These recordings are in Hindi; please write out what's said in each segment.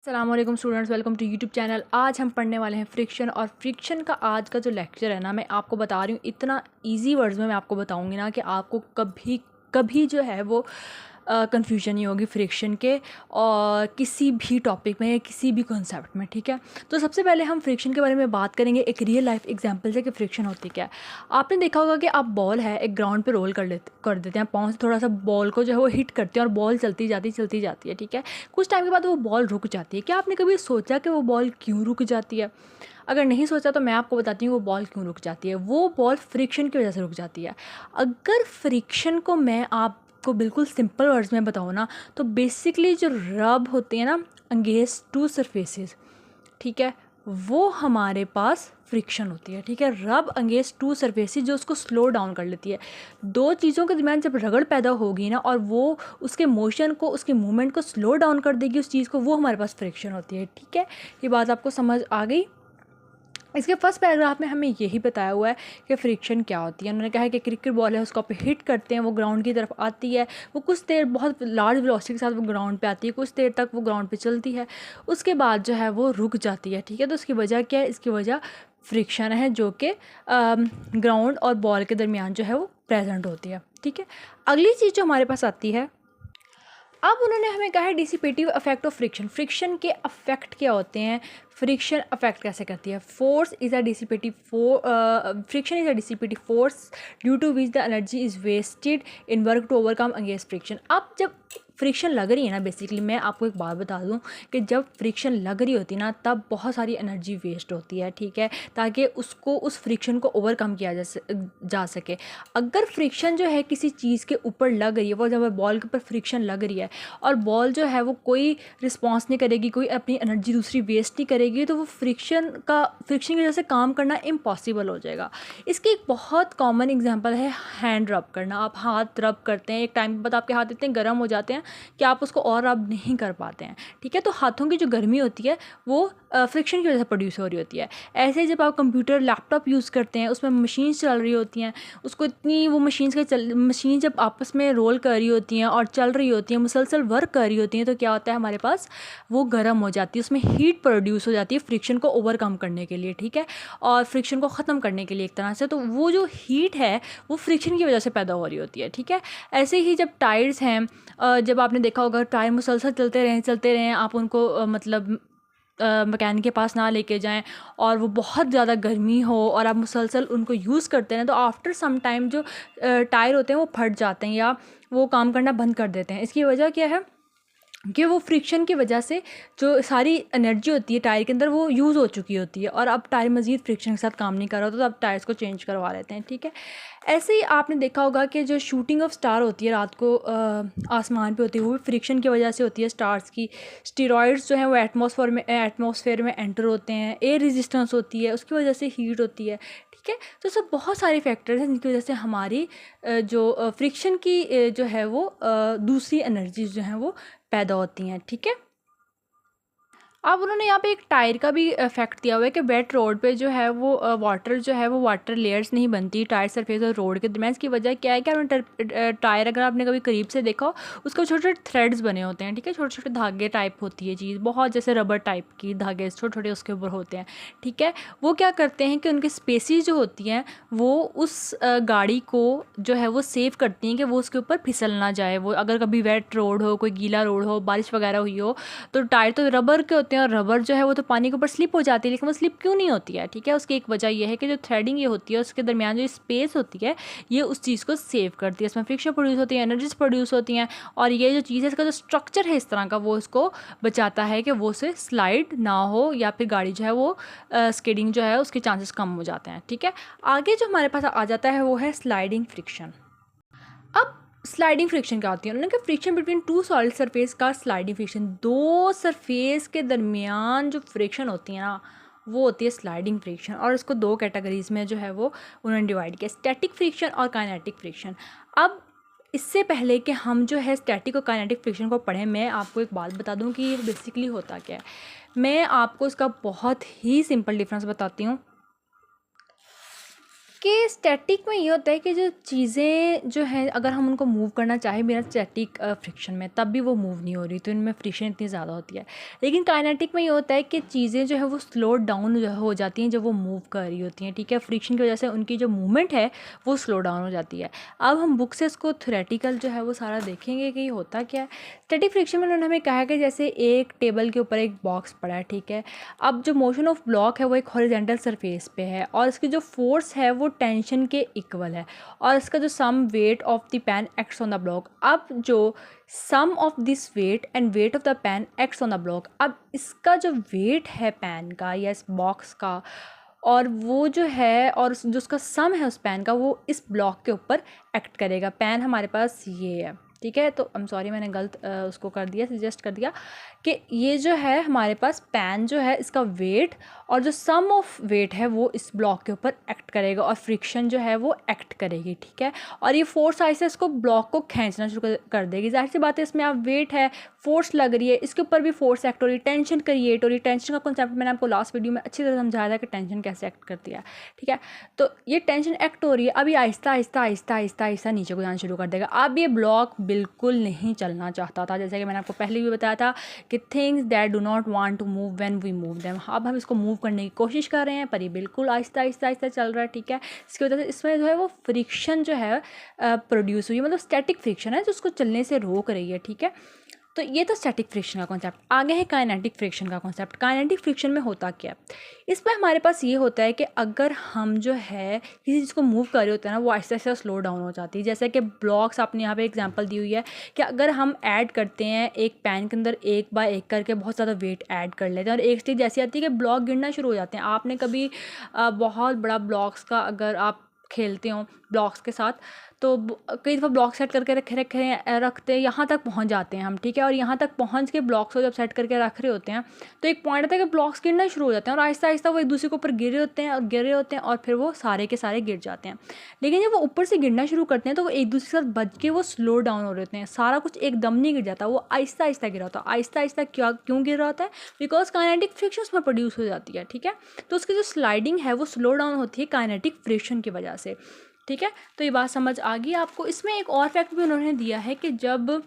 अस्सलामुअलैकुम students, welcome to YouTube channel. आज हम पढ़ने वाले हैं फ्रिक्शन। और फ्रिक्शन का आज का जो लेक्चर है ना, मैं आपको बता रही हूँ इतना इजी वर्ड्स में मैं आपको बताऊँगी ना कि आपको कभी कभी जो है वो कन्फ्यूजन नहीं होगी फ्रिक्शन के और किसी भी टॉपिक में या किसी भी कॉन्सेप्ट में। ठीक है, तो सबसे पहले हम फ्रिक्शन के बारे में बात करेंगे एक रियल लाइफ एग्जांपल से कि फ्रिक्शन होती क्या है। आपने देखा होगा कि आप बॉल है एक ग्राउंड पे रोल कर देते हैं, पाँव से थोड़ा सा बॉल को जो है वो हिट करते हैं और बॉल चलती जाती है। ठीक है, कुछ टाइम के बाद वो बॉल रुक जाती है। क्या आपने कभी सोचा कि वो बॉल क्यों रुक जाती है? अगर नहीं सोचा तो मैं आपको बताती हूँ वो बॉल क्यों रुक जाती है। वो बॉल फ्रिक्शन की वजह से रुक जाती है। अगर फ्रिक्शन को मैं आपको बिल्कुल सिंपल वर्ड्स में बताऊँ ना, तो बेसिकली जो रब होते हैं ना अगेंस्ट टू सरफेसेस, ठीक है, वो हमारे पास फ्रिक्शन होती है। ठीक है, रब अगेंस्ट टू सरफेसेस जो उसको स्लो डाउन कर लेती है। दो चीज़ों के दरमियान जब रगड़ पैदा होगी ना और वो उसके मोशन को, उसके मूवमेंट को स्लो डाउन कर देगी उस चीज़ को, वो हमारे पास फ्रिक्शन होती है। ठीक है, ये बात आपको समझ आ गई। इसके फर्स्ट पैराग्राफ में हमें यही बताया हुआ है कि फ्रिक्शन क्या होती है। उन्होंने कहा है कि क्रिकेट बॉल है, उसको आप हिट करते हैं, वो ग्राउंड की तरफ आती है, वो कुछ देर बहुत लार्ज वेलोसिटी के साथ वो ग्राउंड पे आती है, कुछ देर तक वो ग्राउंड पे चलती है, उसके बाद जो है वो रुक जाती है। ठीक है, तो इसकी वजह क्या है? इसकी वजह फ्रिक्शन है जो कि ग्राउंड और बॉल के दरमियान जो है वो प्रेजेंट होती है। ठीक है, अगली चीज़ जो हमारे पास आती है, अब उन्होंने हमें कहा है dissipative effect of friction. Friction के अफेक्ट क्या होते हैं, फ्रिक्शन अफेक्ट कैसे करती है। Force is a dissipative friction is a dissipative force due to which the energy is wasted in work to overcome against friction. अब जब फ्रिक्शन लग रही है ना, बेसिकली मैं आपको एक बात बता दूं कि जब फ्रिक्शन लग रही होती है ना, तब बहुत सारी एनर्जी वेस्ट होती है। ठीक है, ताकि उसको उस फ्रिक्शन को ओवरकम किया जा सके। अगर फ्रिक्शन जो है किसी चीज़ के ऊपर लग रही है, वो जब बॉल के ऊपर फ्रिक्शन लग रही है और बॉल जो है वो कोई रिस्पॉन्स नहीं करेगी, कोई अपनी एनर्जी दूसरी वेस्ट नहीं करेगी, तो वो फ्रिक्शन की वजह से काम करना इम्पॉसिबल हो जाएगा। इसकी एक बहुत कॉमन एग्जांपल है हैंड रब करना। आप हाथ रब करते हैं, एक टाइम के बाद आपके हाथ इतने गर्म हो जाते हैं कि आप उसको और रब नहीं कर पाते हैं। ठीक है, तो हाथों की जो गर्मी होती है वो फ्रिक्शन की वजह से प्रोड्यूस हो रही होती है। ऐसे ही जब आप कंप्यूटर लैपटॉप यूज़ करते हैं, उसमें मशीन्स चल रही होती हैं, उसको इतनी वो मशीन जब आपस में रोल कर रही होती हैं और चल रही होती हैं, मुसलसल वर्क कर रही होती हैं, तो क्या होता है हमारे पास, वो गर्म हो जाती है, उसमें हीट प्रोड्यूस हो जाती है फ्रिक्शन को ओवरकम करने के लिए। ठीक है, और फ्रिक्शन को ख़त्म करने के लिए एक तरह से, तो वो जो हीट है वो फ्रिक्शन की वजह से पैदा हो रही होती है। ठीक है, ऐसे ही जब टायर्स हैं, जब आपने देखा होगा टायर मुसलसल चलते रहें, आप उनको मतलब मैकेनिक के पास ना लेके जाएं और वो बहुत ज़्यादा गर्मी हो और आप मुसलसल उनको यूज़ करते हैं, तो आफ्टर सम टाइम जो टायर होते हैं वो फट जाते हैं या वो काम करना बंद कर देते हैं। इसकी वजह क्या है कि वो फ्रिक्शन की वजह से जो सारी एनर्जी होती है टायर के अंदर वो यूज़ हो चुकी होती है और अब टायर मज़ीद फ्रिक्शन के साथ काम नहीं कर रहा होता, तो अब टायर्स को चेंज करवा लेते हैं। ठीक है, ऐसे ही आपने देखा होगा कि जो शूटिंग ऑफ स्टार होती है रात को आसमान पे होती है, वो भी फ्रिक्शन की वजह से होती है। स्टार्स की स्टीरॉयड्स जो हैं वो एटमॉस्फेयर में एंटर होते हैं, एयर रेजिस्टेंस होती है, उसकी वजह से हीट होती है। ठीक है, तो सब बहुत सारे फैक्टर्स हैं जिनकी वजह से हमारी जो फ्रिक्शन की जो है वो दूसरी एनर्जीज जो हैं वो पैदा होती हैं। ठीक है, अब उन्होंने यहाँ पे एक टायर का भी फैक्ट दिया हुआ है कि वेट रोड पे जो है वो वाटर जो है वो वाटर लेयर्स नहीं बनती टायर सरफेस और रोड के दरमियान। इसकी वजह क्या है कि आपने टायर अगर आपने कभी करीब से देखा हो, उसके छोटे छोटे थ्रेड्स बने होते हैं। ठीक है, छोटे छोटे धागे टाइप होती है चीज़, बहुत जैसे रबर टाइप की धागे छोटे छोटे उसके ऊपर होते हैं। ठीक है, वो क्या करते हैं कि उनके स्पेसिस जो होती हैं वो उस गाड़ी को जो है वो सेव करती हैं कि वो उसके ऊपर फिसल ना जाए। वो अगर कभी वेट रोड हो, कोई गीला रोड हो, बारिश वगैरह हुई हो, तो टायर तो रबर के होते हैं और रबर जो है वो तो पानी के ऊपर स्लिप हो जाती है, लेकिन वो स्लिप क्यों नहीं होती है? ठीक है, उसकी एक वजह यह है कि जो थ्रेडिंग ये होती है उसके दरमियान जो स्पेस होती है ये उस चीज़ को सेव करती है, इसमें फ्रिक्शन प्रोड्यूस होती है, एनर्जीज प्रोड्यूस होती हैं, और ये जो चीज़ है इसका जो स्ट्रक्चर है इस तरह का, वो इसको बचाता है कि वो उसे स्लाइड ना हो या फिर गाड़ी जो है वो स्किडिंग जो है उसके चांसेस कम हो जाते हैं। ठीक है, आगे जो हमारे पास आ जाता है वो है स्लाइडिंग फ्रिक्शन। अब स्लाइडिंग फ्रिक्शन क्या होती है? उन्होंने कहा friction between two solid surface का स्लाइडिंग फ्रिक्शन। दो सरफेस के दरमियान जो फ्रिक्शन होती है ना, वो होती है स्लाइडिंग फ्रिक्शन, और इसको दो कैटेगरीज में जो है वो उन्होंने डिवाइड किया, स्टैटिक फ्रिक्शन और काइनेटिक फ्रिक्शन। अब इससे पहले कि हम जो है स्टैटिक और काइनेटिक फ्रिक्शन को पढ़ें, मैं आपको एक बात बता दूं कि ये बेसिकली होता क्या है। मैं आपको इसका बहुत ही सिंपल डिफरेंस बताती हूँ कि स्टैटिक में ये होता है कि जो चीज़ें जो हैं अगर हम उनको मूव करना चाहें बिना स्टैटिक फ्रिक्शन में, तब भी वो मूव नहीं हो रही, तो इनमें फ्रिक्शन इतनी ज़्यादा होती है। लेकिन काइनेटिक में ये होता है कि चीज़ें जो है वो स्लो डाउन हो जाती हैं जब वो मूव कर रही होती हैं, ठीक है। फ्रिक्शन की वजह से उनकी जो मूवमेंट है वो स्लो डाउन हो जाती है। अब हम बुक से इसको थ्योरेटिकल जो है वो सारा देखेंगे कि ये होता क्या है। स्टैटिक फ्रिक्शन में उन्होंने हमें कहा है कि जैसे एक टेबल के ऊपर एक बॉक्स पड़ा है, ठीक है। अब जो मोशन ऑफ ब्लॉक है वो एक हॉरिजॉन्टल सरफेस पे है और इसकी जो फोर्स है वो टेंशन के इक्वल है और इसका जो sum weight of the pan acts on the block. अब जो sum of this weight and weight of the pan acts on the block, अब इसका जो वेट है पेन का या इस बॉक्स का और वो जो है और जो उसका सम है उस पेन का वो इस ब्लॉक के ऊपर एक्ट करेगा। पेन हमारे पास ये है, ठीक है। तो आई एम सॉरी मैंने गलत उसको कर दिया, सजेस्ट कर दिया कि ये जो है हमारे पास पेन जो है इसका वेट और जो सम ऑफ वेट है वो इस ब्लॉक के ऊपर एक्ट करेगा और फ्रिक्शन जो है वो एक्ट करेगी, ठीक है। और ये फोर्स ऐसे इसको ब्लॉक को खींचना शुरू कर देगी। जाहिर सी बात है इसमें आप वेट है, फोर्स लग रही है, इसके ऊपर भी फोर्स एक्ट हो रही है, टेंशन क्रिएट हो रही है। टेंशन का कॉन्सेप्ट मैंने आपको लास्ट वीडियो में अच्छी तरह समझाया था कि टेंशन कैसे एक्ट करती है, ठीक है। तो ये टेंशन एक्ट हो रही है, अभी आहिस्ता आहिस्ता आहिस्ता आहिस्ता आहिस्ता नीचे को जाना शुरू कर देगा। अब ये ब्लॉक बिल्कुल नहीं चलना चाहता था, जैसे कि मैंने आपको पहले भी बताया था कि things that do not want to move when we move them. अब हम इसको मूव करने की कोशिश कर रहे हैं पर ये बिल्कुल आहिस्ता आहिस्ता आहिस्ता चल रहा है, ठीक है। इसकी वजह से इसमें जो है वो फ्रिक्शन जो है प्रोड्यूस हुई है, मतलब स्टैटिक फ्रिक्शन है जो उसको चलने से रोक रही है, ठीक है। तो ये तो स्टैटिक फ्रिक्शन का कॉन्सेप्ट। आगे है काइनेटिक फ्रिक्शन का कॉन्सेप्ट। काइनेटिक फ्रिक्शन में होता क्या है, इसमें हमारे पास ये होता है कि अगर हम जो है किसी चीज़ को मूव कर रहे होते हैं ना वो आहिस्ता आहिस्ता स्लो डाउन हो जाती है। जैसे कि ब्लॉक्स आपने यहाँ पे एग्जांपल दी हुई है कि अगर हम ऐड करते हैं एक पैन के अंदर एक बाय एक करके बहुत ज़्यादा वेट ऐड कर लेते हैं और एक स्टेज ऐसी आती है कि ब्लॉक गिरना शुरू हो जाते हैं। आपने कभी बहुत बड़ा ब्लॉक्स का अगर आप खेलते हो ब्लॉक्स के साथ तो कई दफ़ा ब्लॉक सेट करके रखते यहाँ तक पहुँच जाते हैं हम, ठीक है। और यहाँ तक पहुँच के ब्लॉक्स को जब सेट करके रख रहे होते हैं तो एक पॉइंट आता है कि ब्लॉक्स गिरना शुरू हो जाते हैं और आहिस्ता आहिस्ता वो एक दूसरे के ऊपर गिरे होते हैं और फिर वो सारे के सारे गिर जाते हैं। लेकिन जब वो ऊपर से गिरना शुरू करते हैं तो वो एक दूसरे के साथ बच के वो स्लो डाउन हो रहे होते हैं। सारा कुछ एकदम नहीं गिर जाता, वो आहिस्ता आहिस्ता गिरा होता है। आहिस्ता आहिस्ता क्यों गिर रहा होता है, बिकॉज काइनेटिक फ्रिक्शन उसमें प्रोड्यूस हो जाती है, ठीक है। तो उसकी जो स्लाइडिंग है वो स्लो डाउन होती है काइनेटिक फ्रिक्शन की वजह से, ठीक है। तो ये बात समझ आ गई आपको। इसमें एक और फैक्ट भी उन्होंने दिया है कि जब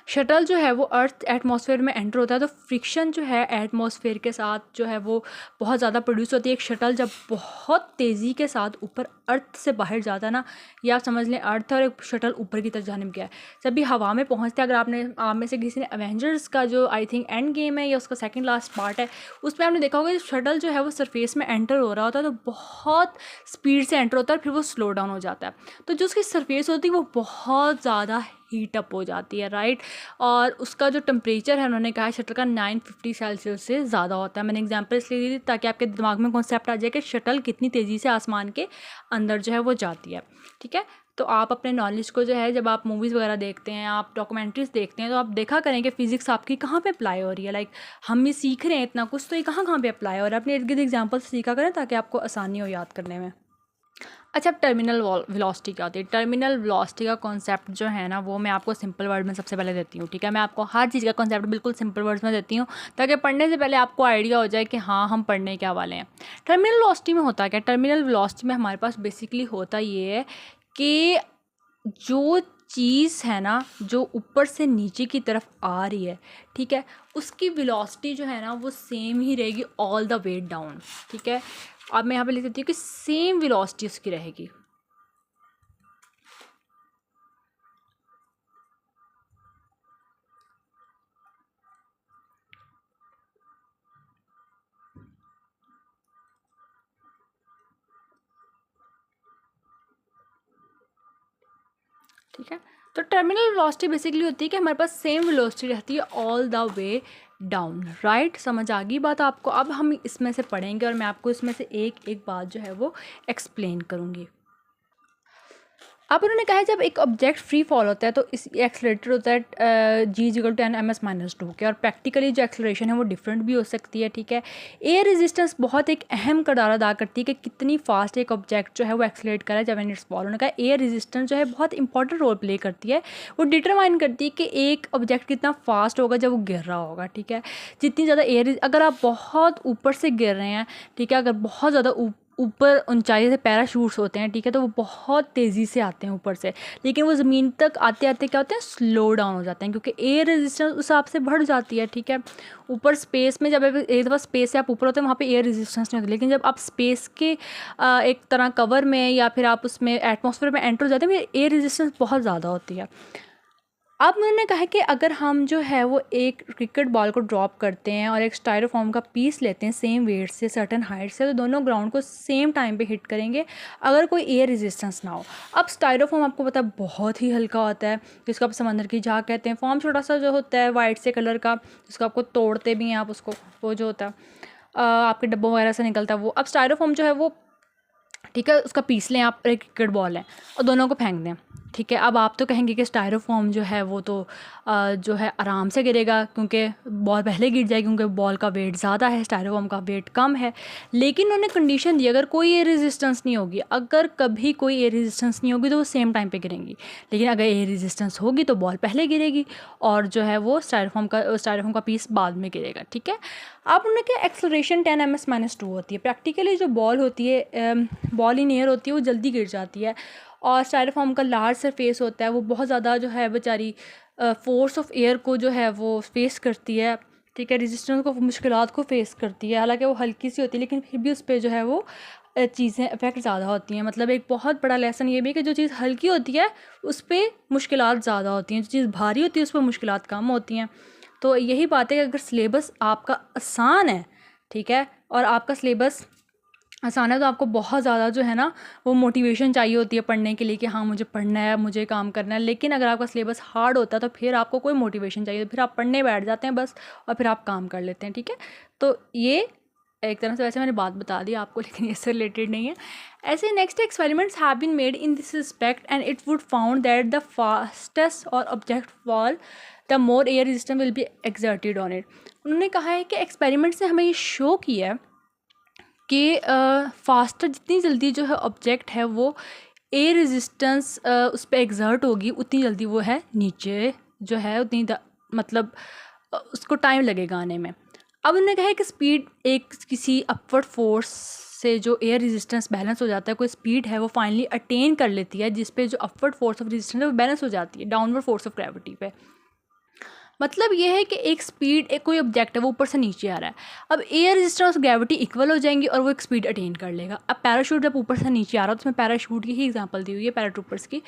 शटल जो है वो अर्थ एटमॉस्फेयर में एंटर होता है तो फ्रिक्शन जो है एटमॉस्फेयर के साथ जो है वो बहुत ज़्यादा प्रोड्यूस होती है। एक शटल जब बहुत तेज़ी के साथ ऊपर अर्थ से बाहर जाता है ना, या आप समझ लें अर्थ और एक शटल ऊपर की तरफ जाने में गया है, जब भी हवा में पहुंचते हैं। अगर आपने आप में से किसी ने एवेंजर्स का जो आई थिंक एंड गेम है या उसका सेकंड लास्ट पार्ट है उसमें आपने देखा होगा शटल जो है वो सरफेस में एंटर हो रहा होता है तो बहुत स्पीड से एंटर होता है, फिर वो स्लो डाउन हो जाता है। तो जो उसकी सरफेस होती है वो बहुत ज़्यादा हीट अप हो जाती है, राइट। और उसका जो टेम्परेचर है उन्होंने कहा है शटल का 950 सेल्सियस से ज़्यादा होता है। मैंने एग्जांपल इसलिए दी थी ताकि आपके दिमाग में कॉन्सेप्ट आ जाए कि शटल कितनी तेज़ी से आसमान के अंदर जो है वो जाती है, ठीक है। तो आप अपने नॉलेज को जो है जब आप मूवीज़ वगैरह देखते हैं, आप डॉक्यूमेंट्रीज देखते हैं, तो आप देखा करें कि फिजिक्स आपकी कहाँ पे अप्लाई हो रही है। लाइक हम भी सीख रहे हैं इतना कुछ, तो ये कहाँ कहाँ पे अप्लाई हो रहा है। अपने इर्द गिर्द एग्जाम्पल सीखा करें ताकि आपको आसानी हो याद करने में। अच्छा, अब टर्मिनल वेलोसिटी क्या होती है। टर्मिनल वेलोसिटी का कॉन्सेप्ट जो है ना वो मैं आपको सिंपल वर्ड में सबसे पहले देती हूँ, ठीक है। मैं आपको हर चीज़ का कॉन्सेप्ट बिल्कुल सिंपल वर्ड्स में देती हूँ ताकि पढ़ने से पहले आपको आइडिया हो जाए कि हाँ हम पढ़ने क्या वाले हैं। टर्मिनल वेलोसिटी में होता क्या, टर्मिनल वेलोसिटी में हमारे पास बेसिकली होता ये है कि जो चीज़ है ना जो ऊपर से नीचे की तरफ आ रही है, ठीक है, उसकी वेलोसिटी जो है ना वो सेम ही रहेगी ऑल द वे डाउन, ठीक है। अब मैं यहाँ पे लिख देती हूँ कि सेम वेलोसिटी उसकी रहेगी। ठीक है, तो टर्मिनल वेलोसिटी बेसिकली होती है कि हमारे पास सेम वेलोसिटी रहती है all the way down, right. समझ आ गई बात आपको। अब हम इसमें से पढ़ेंगे और मैं आपको इसमें से एक एक बात जो है वो एक्सप्लेन करूँगी। अब उन्होंने कहा है जब एक ऑब्जेक्ट फ्री फॉल होता है तो इस एक्सलेटर होता है g=10 - 2 के, और प्रैक्टिकली जो एक्सलरेशन है वो डिफरेंट भी हो सकती है, ठीक है। एयर रेजिस्टेंस बहुत एक अहम किरदार अदा करती है कि कितनी फास्ट एक ऑब्जेक्ट जो है वो एक्सलेट करे जब इन इट्स फॉल। उन्होंने कहा एयर रेजिस्टेंस जो है बहुत इंपॉर्टेंट रोल प्ले करती है, वो डिटरमाइन करती है कि एक ऑब्जेक्ट कितना फास्ट होगा जब वो गिर रहा होगा, ठीक है। जितनी ज़्यादा एयर, अगर आप बहुत ऊपर से गिर रहे हैं, ठीक है, अगर बहुत ज़्यादा ऊपर ऊंचाई से पैराशूट्स होते हैं, ठीक है, तो वो बहुत तेज़ी से आते हैं ऊपर से, लेकिन वो ज़मीन तक आते आते क्या होते हैं, स्लो डाउन हो जाते हैं, क्योंकि एयर रेजिस्टेंस उस हिसाब से बढ़ जाती है, ठीक है। ऊपर स्पेस में जब एक दफ़ा स्पेस से आप ऊपर होते हैं वहाँ पे एयर रेजिस्टेंस नहीं होती, लेकिन जब आप स्पेस के एक तरह कवर में या फिर आप उसमें एटमॉस्फेयर में एंटर हो जाते हैं, एयर रेजिस्टेंस बहुत ज़्यादा होती है। अब उन्होंने कहा कि अगर हम जो है वो एक क्रिकेट बॉल को ड्रॉप करते हैं और एक स्टायरोफॉर्म का पीस लेते हैं सेम वेट से, सर्टेन हाइट से, तो दोनों ग्राउंड को सेम टाइम पे हिट करेंगे अगर कोई एयर रेजिस्टेंस ना हो। अब स्टायरोफॉर्म आपको पता है बहुत ही हल्का होता है, जिसको आप समंदर की झाग कहते हैं। फॉर्म छोटा सा जो होता है वाइट से कलर का, जिसको आपको तोड़ते भी हैं आप उसको, वो जो होता है आपके डब्बों वगैरह से निकलता है वो। अब स्टायरोफॉर्म जो है वो, ठीक है, उसका पीस लें आप, एक क्रिकेट बॉल है और दोनों को फेंक दें, ठीक है। अब आप तो कहेंगे कि स्टायरोफॉर्म जो है वो तो जो है आराम से गिरेगा, क्योंकि बॉल पहले गिर जाएगी, क्योंकि बॉल का वेट ज़्यादा है, स्टायरोफॉर्म का वेट कम है। लेकिन उन्होंने कंडीशन दी, अगर कोई एयर रेजिस्टेंस नहीं होगी, अगर कभी कोई एयर रेजिस्टेंस नहीं होगी तो वो सेम टाइम पे गिरेंगी, लेकिन अगर एयर रेजिस्टेंस होगी तो बॉल पहले गिरेगी और जो है वो स्टायरोफॉर्म का पीस बाद में गिरेगा, ठीक है। अब उन्होंने क्या, एक्सलरेशन 10 ms-2 होती है। प्रैक्टिकली जो बॉल होती है, बॉल इन एयर होती है, वो जल्दी गिर जाती है, और स्टायरोफॉर्म का लार्ज सरफेस होता है, वो बहुत ज़्यादा जो है बेचारी फोर्स ऑफ एयर को जो है वो फेस करती है, ठीक है, रेजिस्टेंस को, मुश्किलात को फेस करती है। हालांकि वो हल्की सी होती है, लेकिन फिर भी उस पर जो है वो चीज़ें इफ़ेक्ट ज़्यादा होती हैं। मतलब एक बहुत बड़ा लेसन ये भी है कि जो चीज़ हल्की होती है उस पर मुश्किलात ज़्यादा होती हैं, जो चीज़ भारी होती है उस पर मुश्किलात कम होती हैं। तो यही बात है कि अगर सिलेबस आपका आसान है, ठीक है, और आपका सिलेबस आसान है, तो आपको बहुत ज़्यादा जो है ना वो मोटिवेशन चाहिए होती है पढ़ने के लिए कि हाँ मुझे पढ़ना है, मुझे काम करना है। लेकिन अगर आपका सिलेबस हार्ड होता है तो फिर आपको कोई मोटिवेशन चाहिए, फिर आप पढ़ने बैठ जाते हैं बस, और फिर आप काम कर लेते हैं, ठीक है। तो ये एक तरह से, वैसे मैंने बात बता दी आपको, लेकिन इससे रिलेटेड नहीं है। ऐसे next experiments have been made in this respect and it would found that the fastest और object fall the more air resistance will be exerted on it. उन्होंने कहा है कि एक्सपेरिमेंट्स ने हमें ये शो किया है कि फास्टर, जितनी जल्दी जो है ऑब्जेक्ट है वो एयर रेजिस्टेंस उस पर एग्जर्ट होगी, उतनी जल्दी वो है नीचे जो है उतनी मतलब उसको टाइम लगेगा आने में। अब उन्होंने कहा है कि स्पीड, एक किसी अपवर्ड फोर्स से जो एयर रेजिस्टेंस बैलेंस हो जाता है, कोई स्पीड है वो फाइनली अटेन कर लेती है, जिस पे जो अपवर्ड फोर्स ऑफ रेजिस्टेंस है वो बैलेंस हो जाती है डाउनवर्ड फोर्स ऑफ ग्रेविटी पे। मतलब ये है कि एक स्पीड, एक कोई ऑब्जेक्ट है वो ऊपर से नीचे आ रहा है, अब एयर रेजिस्टेंस और ग्रेविटी इक्वल हो जाएंगी और वो एक स्पीड अटेन कर लेगा। अब पैराशूट जब ऊपर से नीचे आ रहा है, तो उसमें पैराशूट की ही एग्जांपल दी हुई है, पैराट्रूपर्स की,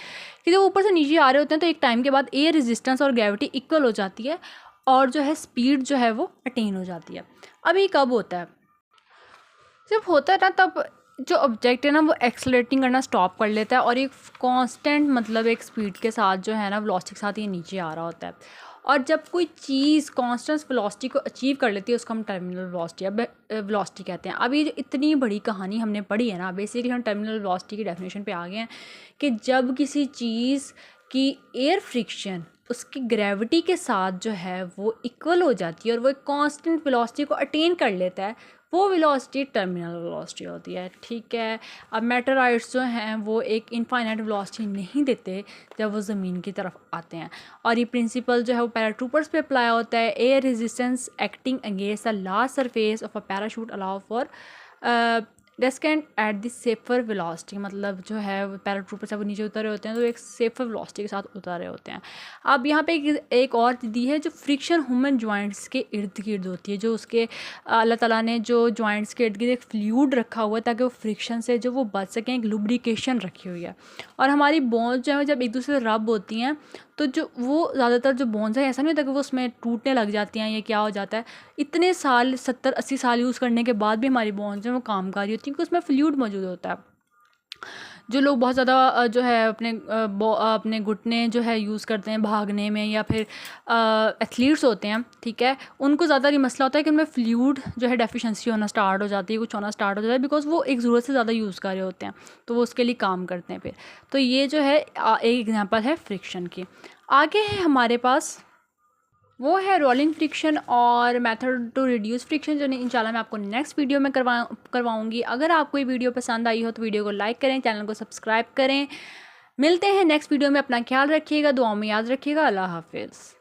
कि जब ऊपर से नीचे आ रहे होते हैं तो एक टाइम के बाद एयर रेजिस्टेंस और ग्रेविटी इक्वल हो जाती है और जो है स्पीड जो है वो अटेन हो जाती है। अब ये कब होता है, जब होता है ना तब जो ऑब्जेक्ट है ना वो एक्सलरेटिंग करना स्टॉप कर लेता है और एक कांस्टेंट मतलब एक स्पीड के साथ जो है ना वेलोसिटी के साथ ये नीचे आ रहा होता है। और जब कोई चीज़ कांस्टेंट वेलोसिटी को अचीव कर लेती है उसको हम टर्मिनल वेलोसिटी या वेलोसिटी कहते हैं। अब ये जो इतनी बड़ी कहानी हमने पढ़ी है ना, बेसिकली हम टर्मिनल वेलोसिटी की डेफिनेशन पे आ गए हैं कि जब किसी चीज़ की एयर फ्रिक्शन उसकी ग्रेविटी के साथ जो है वो इक्वल हो जाती है और वो एक कांस्टेंट वेलोसिटी को अटेन कर लेता है, वो वेलोसिटी टर्मिनल वेलोसिटी होती है, ठीक है। अब मेटेराइट्स जो हैं वो एक इनफाइनाइट वेलोसिटी नहीं देते जब वो ज़मीन की तरफ आते हैं, और ये प्रिंसिपल जो है वो पैराट्रूपर्स पे अप्लाई होता है। Air resistance acting against the large surface of a parachute allow for descent at the safer velocity, मतलब जो है पैराट्रूपर्स है वो नीचे उतर रहे होते हैं तो एक सेफर वेलोसिटी के साथ उतर रहे होते हैं। अब यहाँ पे एक और दी है जो फ्रिक्शन ह्यूमन जॉइंट्स के इर्द गिर्द होती है, जो उसके अल्लाह ताला ने जो जॉइंट्स के इर्द गिर्द एक फ्लूइड रखा हुआ है ताकि वो फ्रिक्शन से जो वो बच सकें, एक लुब्रिकेशन रखी हुई है। और हमारी बोन्स जो है जब एक दूसरे से रब होती हैं तो जो वो ज़्यादातर जो बोन्स है ऐसा नहीं होता कि वो उसमें टूटने लग जाती हैं या क्या हो जाता है, इतने साल 70-80 साल यूज़ करने के बाद भी हमारी बोन्स जो है वो कामकारी होती हैं क्योंकि उसमें फ्लूइड मौजूद होता है। जो लोग बहुत ज़्यादा जो है अपने घुटने जो है यूज़ करते हैं भागने में या फिर एथलीट्स होते हैं, ठीक है, उनको ज़्यादा ये मसला होता है कि उनमें फ्लूइड जो है डेफिशिएंसी होना स्टार्ट हो जाती है, कुछ होना स्टार्ट हो जाता है, बिकॉज वो एक ज़रूरत से ज़्यादा यूज़ कर रहे होते हैं तो वो उसके लिए काम करते हैं फिर। तो ये जो है एक एग्जांपल है फ्रिक्शन की। आगे है हमारे पास वो है रोलिंग फ्रिक्शन और मेथड टू रिड्यूस फ्रिक्शन, जो इंशाल्लाह मैं आपको नेक्स्ट वीडियो में करवाऊंगी। अगर आपको ये वीडियो पसंद आई हो तो वीडियो को लाइक करें, चैनल को सब्सक्राइब करें। मिलते हैं नेक्स्ट वीडियो में, अपना ख्याल रखिएगा, दुआओं में याद रखिएगा। अल्लाह हाफिज़।